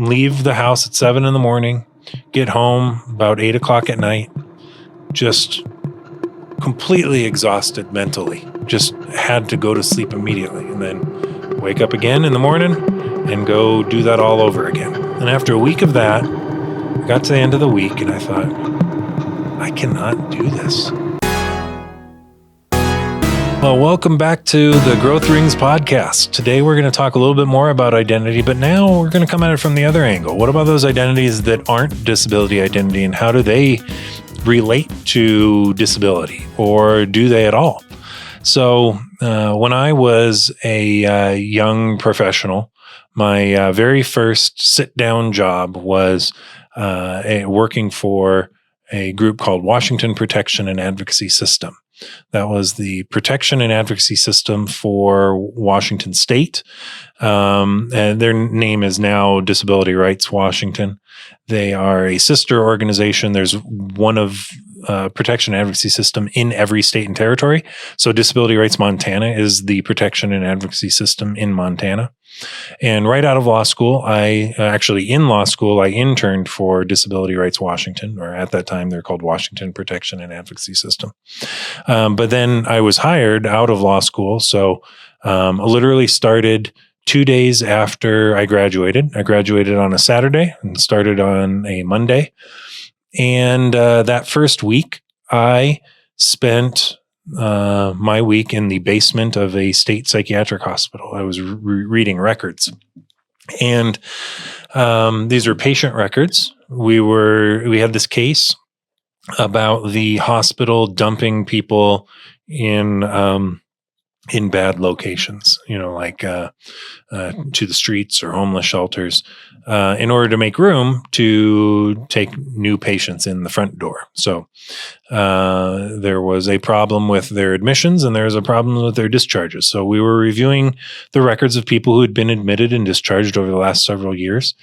leave the house at 7 in the morning, get home about 8 o'clock at night, just completely exhausted mentally, just had to go to sleep immediately and then wake up again in the morning and go do that all over again. And after a week of that, I got to the end of the week and I thought, I cannot do this. Well, welcome back to the Growth Rings podcast. Today, we're going to talk a little bit more about identity, but now we're going to come at it from the other angle. What about those identities that aren't disability identity, and how do they relate to disability, or do they at all? So when I was a young professional, my very first sit-down job was working for a group called Washington Protection and Advocacy System. That was the protection and advocacy system for Washington State. And their name is now Disability Rights Washington. They are a sister organization. There's one of protection and advocacy system in every state and territory. So Disability Rights Montana is the protection and advocacy system in Montana. And right out of law school, I interned for Disability Rights Washington, or at that time they're called Washington Protection and Advocacy System. But then I was hired out of law school. So I literally started 2 days after I graduated. I graduated on a Saturday and started on a Monday. And that first week, I spent my week in the basement of a state psychiatric hospital. I was reading records, and these were patient records. We had this case about the hospital dumping people in bad locations, like to the streets or homeless shelters, in order to make room to take new patients in the front door. So there was a problem with their admissions and there was a problem with their discharges. So we were reviewing the records of people who had been admitted and discharged over the last several years.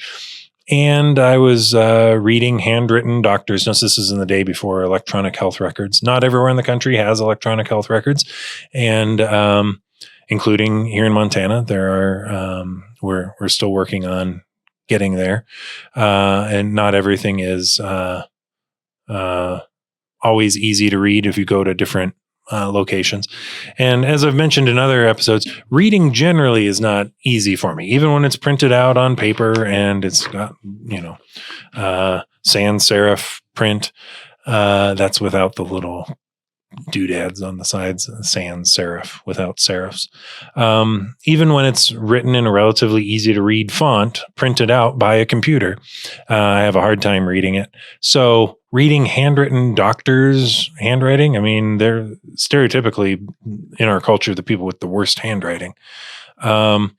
And I was reading handwritten doctor's notes. This is in the day before electronic health records. Not everywhere in the country has electronic health records, and including here in Montana, there are. We're still working on getting there, and not everything is always easy to read if you go to different locations. And as I've mentioned in other episodes, reading generally is not easy for me, even when it's printed out on paper and it's got, sans serif print. That's without the little doodads on the sides, sans serif without serifs. Even when it's written in a relatively easy to read font, printed out by a computer, I have a hard time reading it. So reading handwritten doctors' handwriting, I mean, they're stereotypically in our culture the people with the worst handwriting. So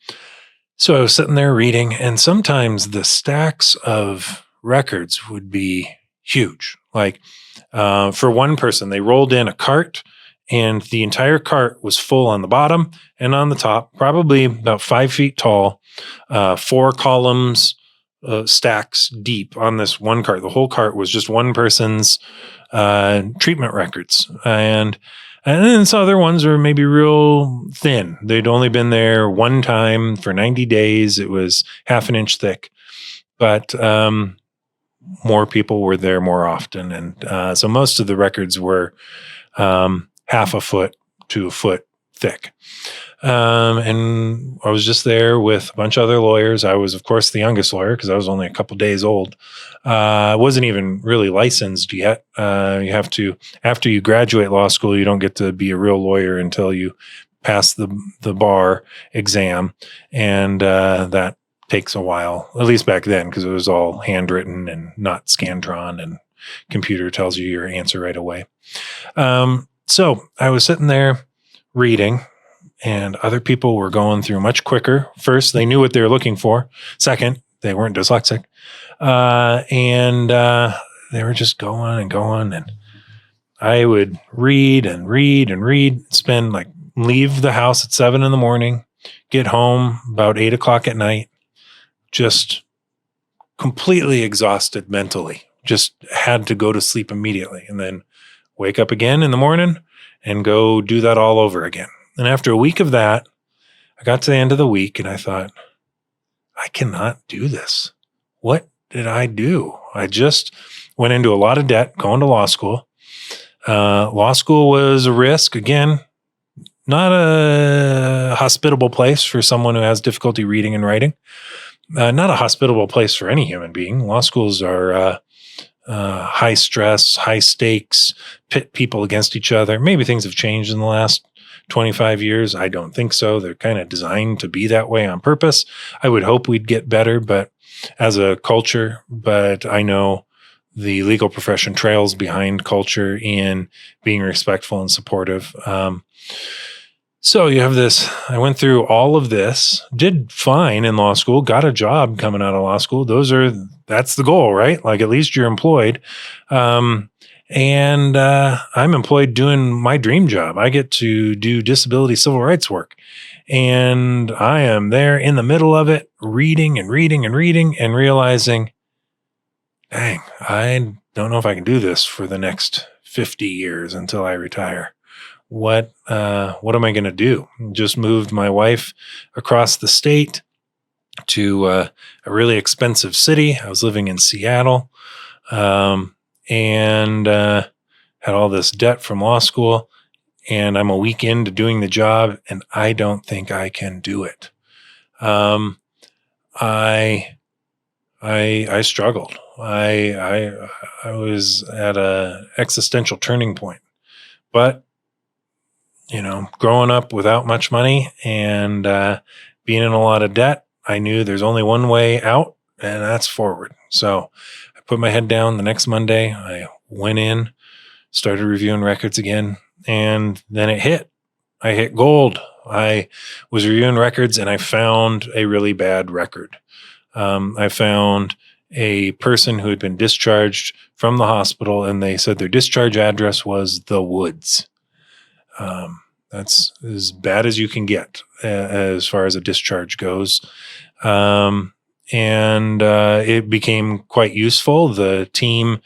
I was sitting there reading, and sometimes the stacks of records would be huge. Like for one person, they rolled in a cart, and the entire cart was full on the bottom and on the top, probably about 5 feet tall, 4 columns, stacks deep on this one cart. The whole cart was just one person's treatment records. And then some other ones were maybe real thin. They'd only been there one time for 90 days. It was half an inch thick. But more people were there more often. And so most of the records were half a foot to a foot thick. And I was just there with a bunch of other lawyers. I was, of course, the youngest lawyer because I was only a couple days old. I wasn't even really licensed yet. You have to, after you graduate law school, you don't get to be a real lawyer until you pass the bar exam. And that takes a while, at least back then, because it was all handwritten and not Scantron, and computer tells you your answer right away. So I was sitting there reading, and other people were going through much quicker. First, they knew what they were looking for. Second, they weren't dyslexic. And they were just going and going. And I would read and read and read, leave the house at 7 in the morning, get home about 8 o'clock at night, just completely exhausted mentally, just had to go to sleep immediately, and then wake up again in the morning and go do that all over again. And after a week of that, I got to the end of the week and I thought, I cannot do this. what did I do? I just went into a lot of debt going to law school. Law school was a risk. Again, not a hospitable place for someone who has difficulty reading and writing. Not a hospitable place for any human being. Law schools are high stress, high stakes, pit people against each other. Maybe things have changed in the last 25 years. I don't think so. They're kind of designed to be that way on purpose. I would hope we'd get better, but as a culture, but I know the legal profession trails behind culture in being respectful and supportive. So you have this, I went through all of this, did fine in law school, got a job coming out of law school. That's the goal, right? Like at least you're employed. I'm employed doing my dream job. I get to do disability civil rights work. And I am there in the middle of it, reading and realizing, dang, I don't know if I can do this for the next 50 years until I retire. What am I going to do? Just moved my wife across the state to a really expensive city. I was living in Seattle, and had all this debt from law school, and I'm a week into doing the job, and I don't think I can do it. I struggled. I was at a existential turning point, but growing up without much money and being in a lot of debt, I knew there's only one way out, and that's forward. So I put my head down the next Monday. I went in, started reviewing records again, and then it hit. I hit gold. I was reviewing records, and I found a really bad record. I found a person who had been discharged from the hospital, and they said their discharge address was the Woods. That's as bad as you can get as far as a discharge goes. It became quite useful. The team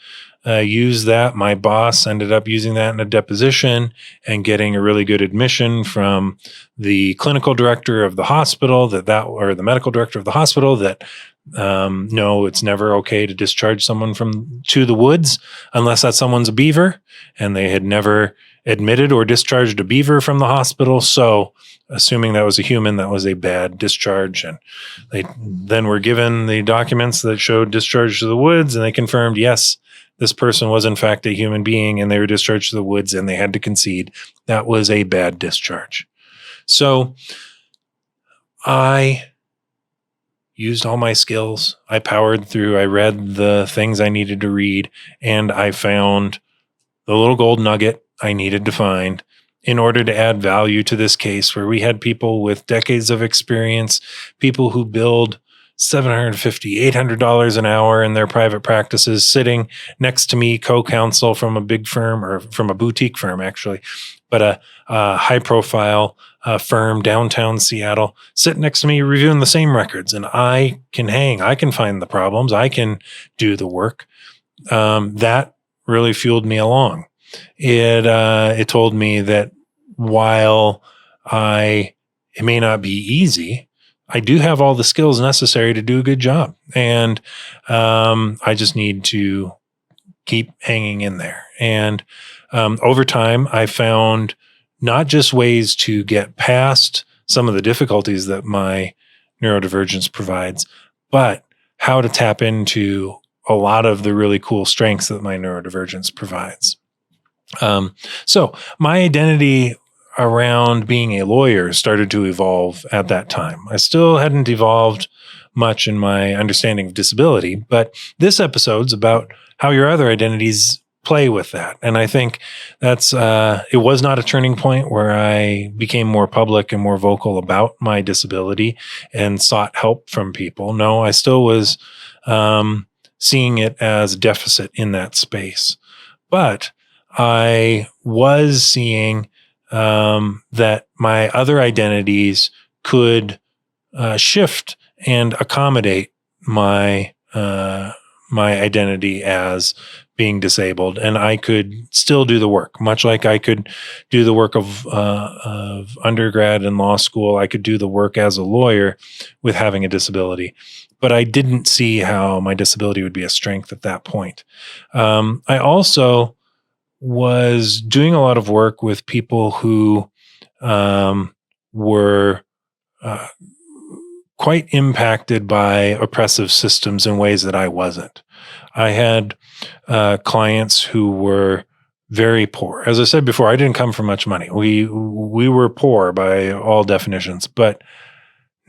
used that. My boss ended up using that in a deposition and getting a really good admission from the clinical director of the hospital or the medical director of the hospital that no, it's never okay to discharge someone to the Woods unless that someone's a beaver, and they had never admitted or discharged a beaver from the hospital. So assuming that was a human, that was a bad discharge. And they then were given the documents that showed discharge to the Woods, and they confirmed, yes, this person was in fact a human being, and they were discharged to the Woods, and they had to concede that was a bad discharge. So I used all my skills. I powered through. I read the things I needed to read, and I found the little gold nugget I needed to find in order to add value to this case, where we had people with decades of experience, people who billed $750, $800 an hour in their private practices, sitting next to me, co-counsel from a big firm, or from a boutique firm, actually, but a high-profile firm downtown Seattle, sitting next to me reviewing the same records. And I can find the problems. I can do the work. That really fueled me along. It told me that while it may not be easy, I do have all the skills necessary to do a good job. And I just need to keep hanging in there. And over time, I found not just ways to get past some of the difficulties that my neurodivergence provides, but how to tap into a lot of the really cool strengths that my neurodivergence provides. So my identity around being a lawyer started to evolve at that time. I still hadn't evolved much in my understanding of disability, but this episode's about how your other identities play with that. And I think that's, it was not a turning point where I became more public and more vocal about my disability and sought help from people. No, I still was, seeing it as a deficit in that space. But I was seeing that my other identities could shift and accommodate my identity as being disabled, and I could still do the work, much like I could do the work of undergrad and law school. I could do the work as a lawyer with having a disability. but I didn't see how my disability would be a strength at that point. I also was doing a lot of work with people who were uh, quite impacted by oppressive systems in ways that I wasn't. I had clients who were very poor. As I said before, I didn't come from much money. We were poor by all definitions, but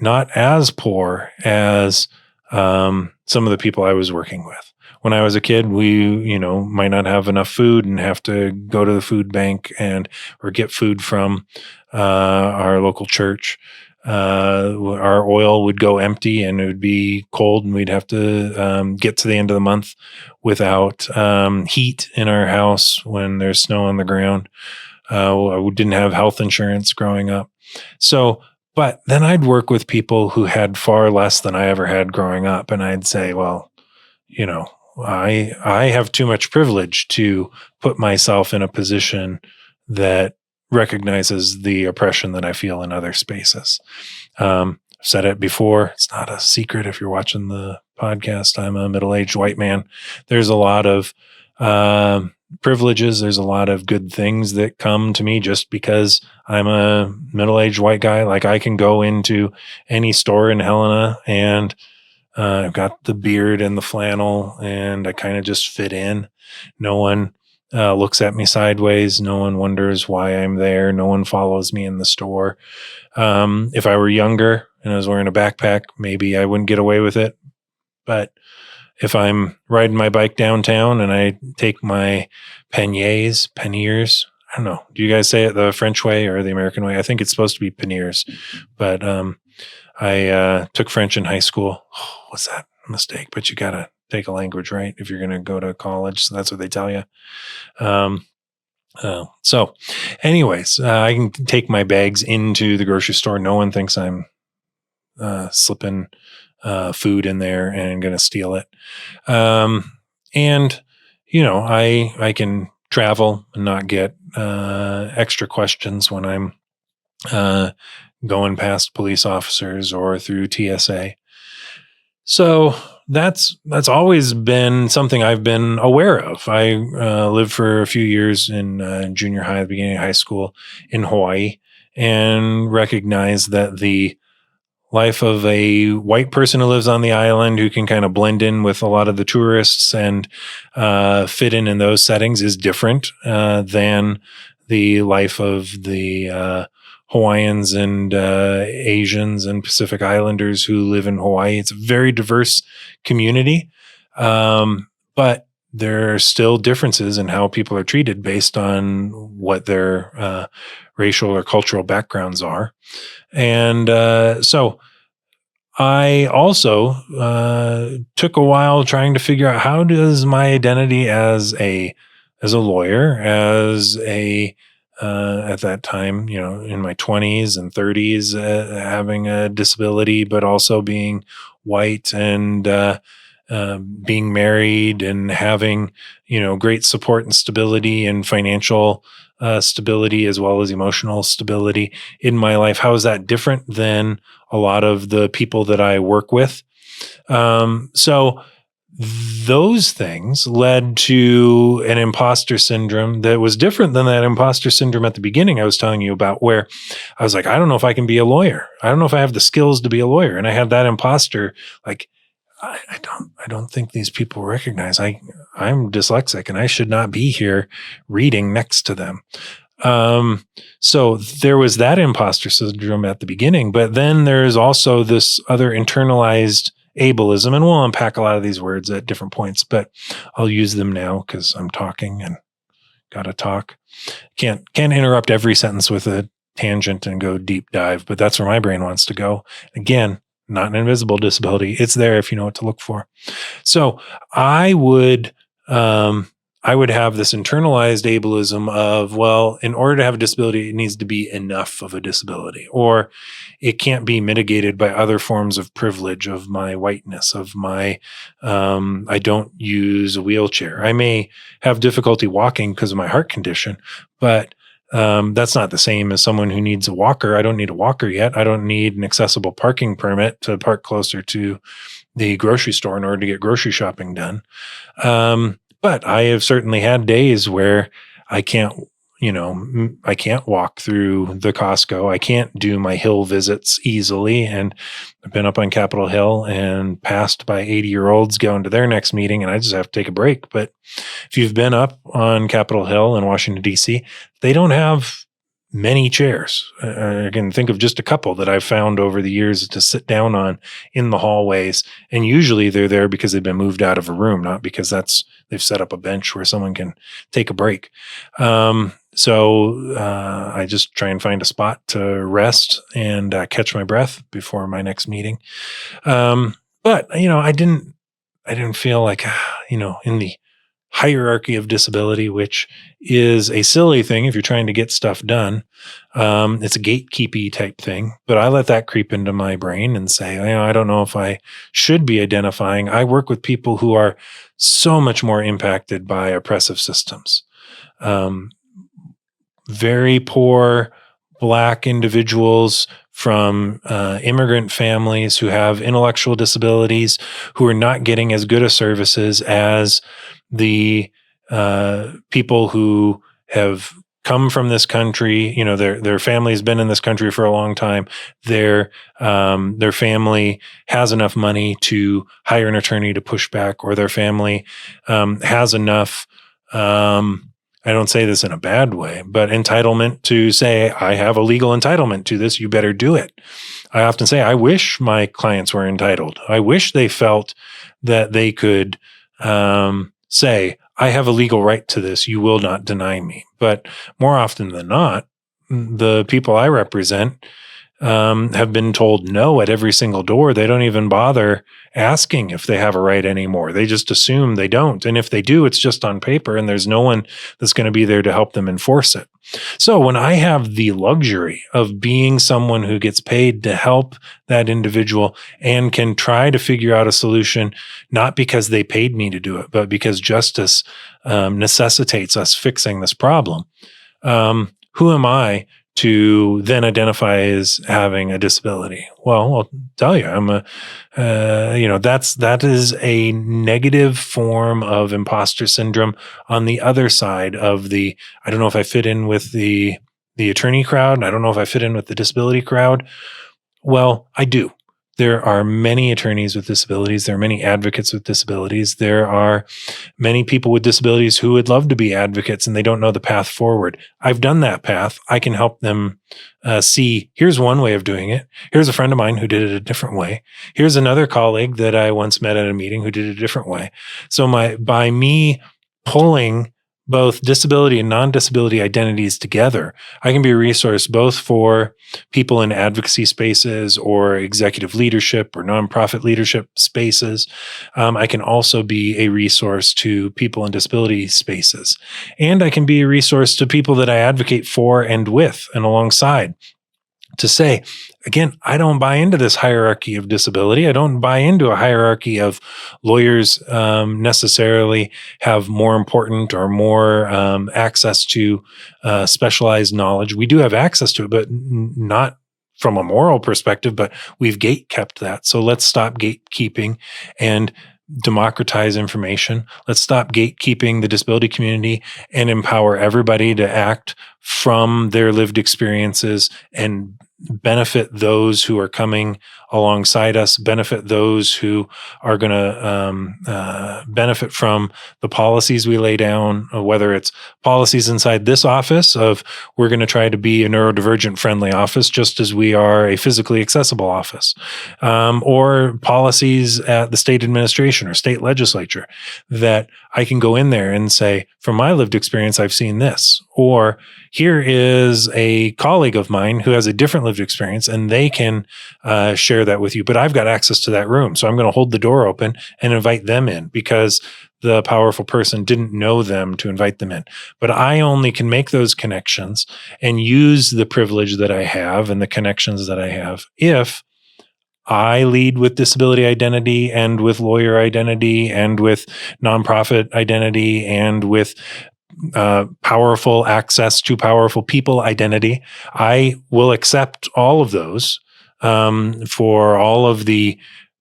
not as poor as some of the people I was working with. When I was a kid, we, might not have enough food and have to go to the food bank or get food from our local church. Our oil would go empty and it would be cold, and we'd have to get to the end of the month without heat in our house when there's snow on the ground. We didn't have health insurance growing up. But then I'd work with people who had far less than I ever had growing up. And I'd say, well, I have too much privilege to put myself in a position that recognizes the oppression that I feel in other spaces. I've said it before. It's not a secret if you're watching the podcast. I'm a middle-aged white man. There's a lot of privileges. There's a lot of good things that come to me just because I'm a middle-aged white guy. Like, I can go into any store in Helena and I've got the beard and the flannel and I kind of just fit in. No one looks at me sideways. No one wonders why I'm there. No one follows me in the store. If I were younger and I was wearing a backpack, maybe I wouldn't get away with it. But if I'm riding my bike downtown and I take my panniers, I don't know. Do you guys say it the French way or the American way? I think it's supposed to be panniers. But I took French in high school. Oh, what's that? A mistake. But you got to take a language, right? If you're going to go to college. So that's what they tell you. So anyways, I can take my bags into the grocery store. No one thinks I'm slipping food in there and going to steal it. And, I can travel and not get extra questions when I'm going past police officers or through TSA. So that's always been something I've been aware of. I lived for a few years in junior high, at the beginning of high school in Hawaii, and recognized that the life of a white person who lives on the island, who can kind of blend in with a lot of the tourists and fit in those settings, is different than the life of the Hawaiians and Asians and Pacific Islanders who live in Hawaii. It's a very diverse community, but there are still differences in how people are treated based on what their racial or cultural backgrounds are. And so I also took a while trying to figure out, how does my identity as a lawyer, at that time, in my 20s and 30s, having a disability, but also being white and being married and having, great support and stability and financial stability, as well as emotional stability in my life. How is that different than a lot of the people that I work with? So those things led to an imposter syndrome that was different than that imposter syndrome at the beginning I was telling you about, where I was like, I don't know if I can be a lawyer. I don't know if I have the skills to be a lawyer. And I had that imposter, like, I don't think these people recognize I'm dyslexic and I should not be here reading next to them. So there was that imposter syndrome at the beginning, but then there's also this other internalized ableism, and we'll unpack a lot of these words at different points, but I'll use them now because I'm talking and gotta talk. Can't interrupt every sentence with a tangent and go deep dive, but that's where my brain wants to go. Again, not an invisible disability. It's there if you know what to look for. So I would have this internalized ableism of, well, in order to have a disability, it needs to be enough of a disability, or it can't be mitigated by other forms of privilege of my whiteness, of my, I don't use a wheelchair. I may have difficulty walking because of my heart condition, but That's not the same as someone who needs a walker. I don't need a walker yet. I don't need an accessible parking permit to park closer to the grocery store in order to get grocery shopping done. But I have certainly had days where I can't, I can't walk through the Costco. I can't do my hill visits easily. And I've been up on Capitol Hill and passed by 80-year-olds going to their next meeting, and I just have to take a break. But if you've been up on Capitol Hill in Washington, D.C., they don't have many chairs. I can think of just a couple that I've found over the years to sit down on in the hallways. And usually they're there because they've been moved out of a room, not because they've set up a bench where someone can take a break. So I just try and find a spot to rest and catch my breath before my next meeting. But I didn't feel like, in the hierarchy of disability, which is a silly thing if you're trying to get stuff done. It's a gatekeepy type thing, but I let that creep into my brain and say, I don't know if I should be identifying. I work with people who are so much more impacted by oppressive systems. Very poor Black individuals from immigrant families who have intellectual disabilities, who are not getting as good of services as the people who have come from this country. Their family's been in this country for a long time. Their family has enough money to hire an attorney to push back, or their family has enough. I don't say this in a bad way, but entitlement to say, I have a legal entitlement to this, you better do it. I often say, I wish my clients were entitled. I wish they felt that they could say, I have a legal right to this, you will not deny me. But more often than not, the people I represent have been told no at every single door. They don't even bother asking if they have a right anymore. They just assume they don't. And if they do, it's just on paper, and there's no one that's going to be there to help them enforce it. So when I have the luxury of being someone who gets paid to help that individual and can try to figure out a solution, not because they paid me to do it, but because justice necessitates us fixing this problem, who am I to then identify as having a disability? Well, I'll tell you, that is a negative form of imposter syndrome on the other side of I don't know if I fit in with the attorney crowd. I don't know if I fit in with the disability crowd. Well, I do. There are many attorneys with disabilities. There are many advocates with disabilities. There are many people with disabilities who would love to be advocates and they don't know the path forward. I've done that path. I can help them see, here's one way of doing it. Here's a friend of mine who did it a different way. Here's another colleague that I once met at a meeting who did it a different way. So by me pulling both disability and non-disability identities together, I can be a resource both for people in advocacy spaces or executive leadership or nonprofit leadership spaces. I can also be a resource to people in disability spaces. And I can be a resource to people that I advocate for and with and alongside. To say, again, I don't buy into this hierarchy of disability. I don't buy into a hierarchy of lawyers necessarily have more important or more access to specialized knowledge. We do have access to it, but not from a moral perspective, but we've gate kept that. So let's stop gatekeeping and democratize information. Let's stop gatekeeping the disability community and empower everybody to act from their lived experiences and benefit those who are coming alongside us, benefit those who are going to benefit from the policies we lay down, whether it's policies inside this office of we're going to try to be a neurodivergent friendly office just as we are a physically accessible office, or policies at the state administration or state legislature that I can go in there and say, from my lived experience, I've seen this, or here is a colleague of mine who has a different lived experience and they can share that with you, but I've got access to that room. So I'm going to hold the door open and invite them in because the powerful person didn't know them to invite them in. But I only can make those connections and use the privilege that I have and the connections that I have if I lead with disability identity and with lawyer identity and with nonprofit identity and with powerful access to powerful people identity. I will accept all of those for all of the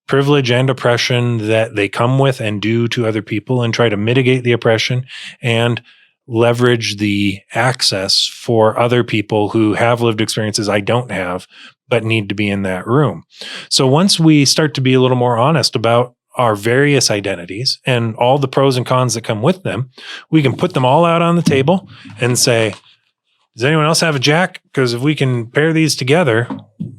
privilege and oppression that they come with and do to other people, and try to mitigate the oppression and leverage the access for other people who have lived experiences I don't have, but need to be in that room. So once we start to be a little more honest about our various identities and all the pros and cons that come with them, we can put them all out on the table and say, does anyone else have a jack? Because if we can pair these together,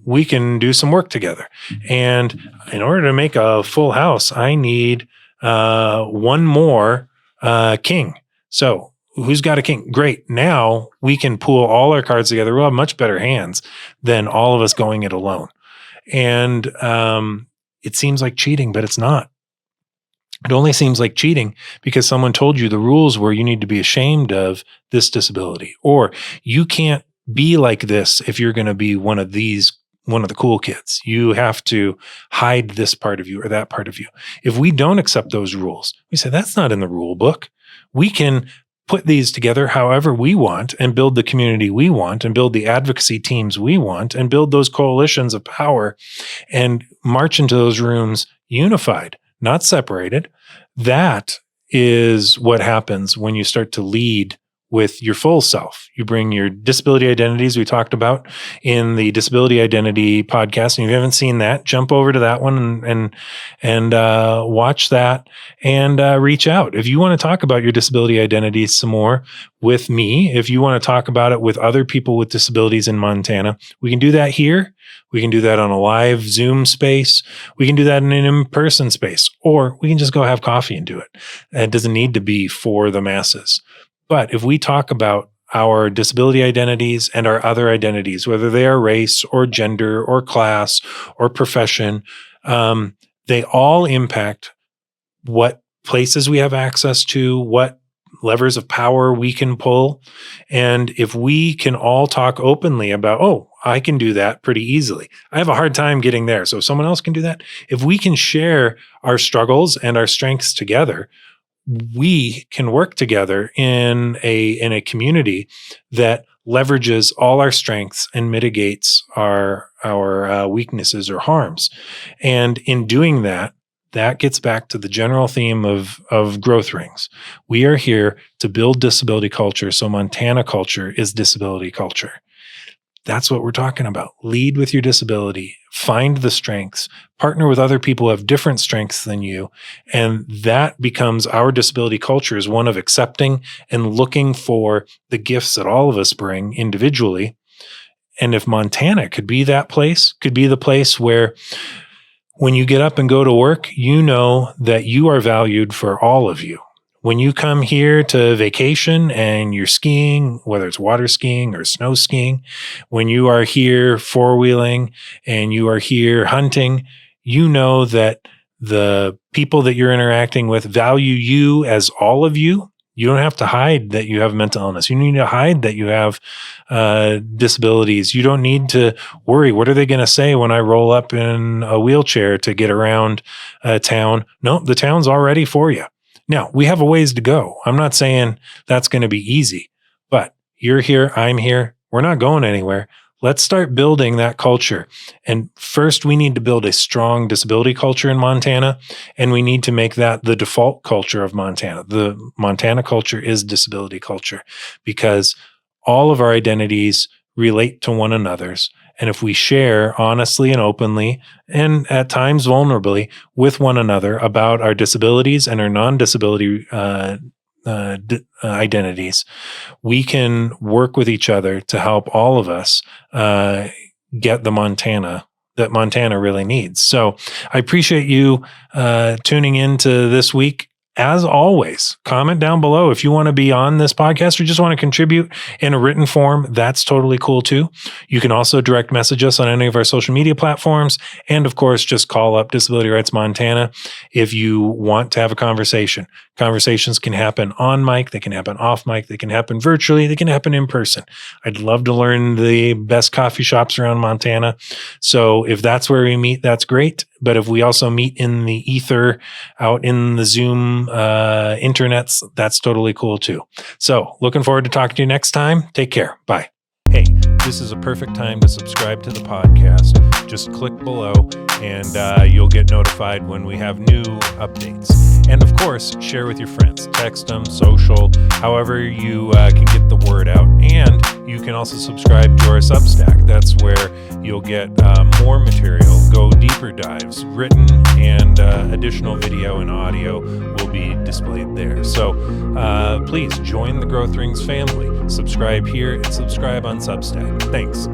we can do some work together. And in order to make a full house, I need one more king. So who's got a king? Great. Now we can pool all our cards together. We'll have much better hands than all of us going it alone. And it seems like cheating, but it's not. It only seems like cheating because someone told you the rules were you need to be ashamed of this disability, or you can't be like this if you're going to be one of the cool kids. You have to hide this part of you or that part of you. If we don't accept those rules, we say that's not in the rule book. We can put these together however we want and build the community we want and build the advocacy teams we want and build those coalitions of power and march into those rooms unified, not separated. That is what happens when you start to lead with your full self. You bring your disability identities we talked about in the disability identity podcast. And if you haven't seen that, jump over to that one and watch that and reach out. If you want to talk about your disability identities some more with me, if you want to talk about it with other people with disabilities in Montana, we can do that here. We can do that on a live Zoom space. We can do that in an in-person space, or we can just go have coffee and do it. It doesn't need to be for the masses. But if we talk about our disability identities and our other identities, whether they are race or gender or class or profession, they all impact what places we have access to, what levers of power we can pull. And if we can all talk openly about, oh, I can do that pretty easily. I have a hard time getting there. So if someone else can do that, if we can share our struggles and our strengths together, we can work together in a community that leverages all our strengths and mitigates our weaknesses or harms. And in doing that, that gets back to the general theme of Growth Rings. We are here to build disability culture, so Montana culture is disability culture. That's what we're talking about. Lead with your disability, find the strengths, partner with other people who have different strengths than you. And that becomes our disability culture, is one of accepting and looking for the gifts that all of us bring individually. And if Montana could be that place, could be the place where when you get up and go to work, you know that you are valued for all of you. When you come here to vacation and you're skiing, whether it's water skiing or snow skiing, when you are here four-wheeling and you are here hunting, you know that the people that you're interacting with value you as all of you. You don't have to hide that you have mental illness. You need to hide that you have disabilities. You don't need to worry, what are they going to say when I roll up in a wheelchair to get around town? No, the town's all ready for you. Now, we have a ways to go. I'm not saying that's going to be easy, but you're here, I'm here. We're not going anywhere. Let's start building that culture. And first, we need to build a strong disability culture in Montana, and we need to make that the default culture of Montana. The Montana culture is disability culture because all of our identities relate to one another's. And if we share honestly and openly, and at times vulnerably, with one another about our disabilities and our non-disability identities, we can work with each other to help all of us get the Montana that Montana really needs. So I appreciate you tuning into this week. As always, comment down below if you want to be on this podcast or just want to contribute in a written form. That's totally cool too. You can also direct message us on any of our social media platforms. And of course, just call up Disability Rights Montana if you want to have a conversation. Conversations can happen on mic, they can happen off mic, they can happen virtually, they can happen in person. I'd love to learn the best coffee shops around Montana. So if that's where we meet, that's great. But if we also meet in the ether, out in the Zoom internets, that's totally cool too. So looking forward to talking to you next time. Take care. Bye. Hey, this is a perfect time to subscribe to the podcast. Just click below and you'll get notified when we have new updates. And of course, share with your friends. Text them, social, however you can get the word out. And you can also subscribe to our Substack. That's where you'll get more material, go deeper dives, written and additional video and audio will be displayed there. So please join the Growth Rings family. Subscribe here and subscribe on Substack. Thanks.